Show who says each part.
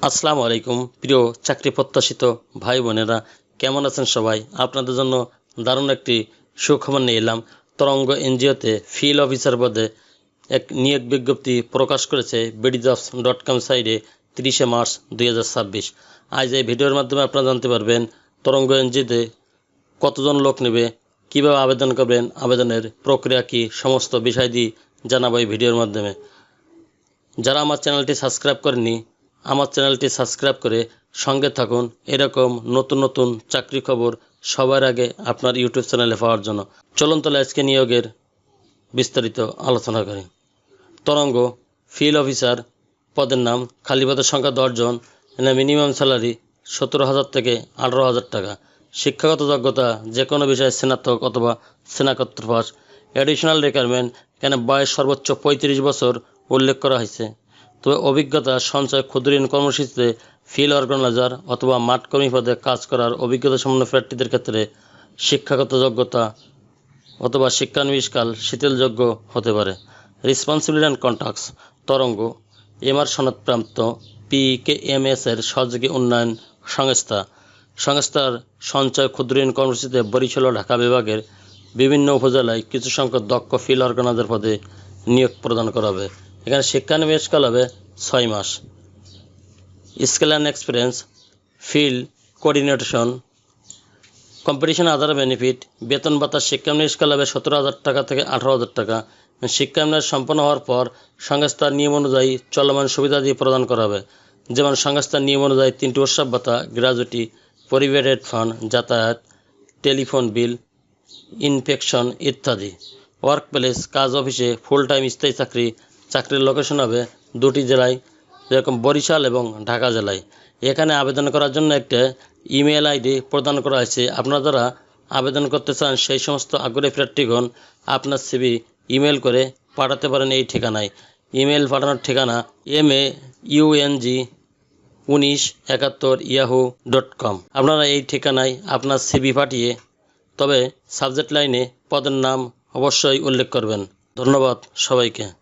Speaker 1: আসসালামু আলাইকুম প্রিয় চাকরি প্রত্যাশিত ভাই বোনেরা, কেমন আছেন সবাই? আপনাদের জন্য দারুণ একটি সুখবর নিয়ে এলাম। তরঙ্গ এনজিওতে ফিল্ড অফিসার পদে এক নিয়োগ বিজ্ঞপ্তি প্রকাশ করেছে BDjobs.com সাইটে 30শে মার্চ 2026। আজ এই ভিডিওর মাধ্যমে আপনারা জানতে পারবেন তরঙ্গ এনজিওতে কতজন লোক নেবে, কীভাবে আবেদন করবেন, আবেদনের প্রক্রিয়া কী, সমস্ত বিষয় জানাবো এই ভিডিওর মাধ্যমে। যারা আমার চ্যানেলটি সাবস্ক্রাইব করেননি, আমার চ্যানেলটি সাবস্ক্রাইব করে সঙ্গে থাকুন এরকম নতুন নতুন চাকরি খবর সবার আগে আপনার ইউটিউব চ্যানেলে পাওয়ার জন্য। চলুন তাহলে আজকে নিয়োগের বিস্তারিত আলোচনা করি। তরঙ্গ ফিল্ড অফিসার পদের নাম, খালি পদের সংখ্যা 10 জন। এখানে মিনিমাম স্যালারি 17,000 থেকে 18,000 টাকা। শিক্ষাগত যোগ্যতা যে কোনো বিষয়ে স্নাতক অথবা স্নাতকোত্তর পাস। অ্যাডিশনাল রিকোয়ারমেন্ট, এখানে বয়স সর্বোচ্চ 35 বছর উল্লেখ করা হয়েছে। তবে অভিজ্ঞতা সঞ্চয় ক্ষুদ্র ঋণ কর্মসূচিতে ফিল্ড অর্গানাইজার অথবা মাঠকর্মী পদে কাজ করার অভিজ্ঞতা সম্পন্ন প্রার্থীদের ক্ষেত্রে শিক্ষাগত যোগ্যতা অথবা শিক্ষানবিষ্কাল শিথিলযোগ্য হতে পারে। রেসপন্সিবিলিটি অ্যান্ড কন্ট্রাক্টস, তরঙ্গ এমআর সনদপ্রাপ্ত PKMS এর সহযোগী উন্নয়ন সংস্থার সঞ্চয় ক্ষুদ্র ঋণ কর্মসূচিতে বরিশাল ও ঢাকা বিভাগের বিভিন্ন উপজেলায় কিছু সংখ্যক দক্ষ ফিল্ড অর্গানাইজার পদে নিয়োগ প্রদান করা হবে। এখানে শিক্ষানবিষ্কাল হবে 6 মাস। Skill and experience, field coordination, competition other benefit, বেতন ভাতা শিক্ষানবিষ্কাল হবে 17,000 টাকা থেকে 18,000 টাকা। শিক্ষানবিশ সম্পন্ন হওয়ার পর সংস্থার নিয়ম অনুযায়ী চলমান সুবিধাদি প্রদান করা হবে, যেমন সংস্থার নিয়ম অনুযায়ী 3টি উৎসব ভাতা, গ্র্যাজুইটি, প্রভিডেন্ট ফান্ড, যাতায়াত, টেলিফোন বিল, ইনফেকশন ইত্যাদি। ওয়ার্ক প্লেস, কাজ অফিসে ফুল টাইম স্থায়ী চাকরির লোকেশন হবে 2টি জেলায়, যেরকম বরিশাল এবং ঢাকা জেলায়। এখানে আবেদন করার জন্য একটা ইমেল আইডি প্রদান করা হয়েছে। আপনারা যারা আবেদন করতে চান সেই সমস্ত আগ্রহী প্রার্থীগণ আপনার সিভি ইমেল করে পাঠাতে পারেন এই ঠিকানায়। ইমেল পাঠানোর ঠিকানা maung1971@yahoo.com। আপনারা এই ঠিকানায় আপনার সিভি পাঠিয়ে, তবে সাবজেক্ট লাইনে পদের নাম অবশ্যই উল্লেখ করবেন। ধন্যবাদ সবাইকে।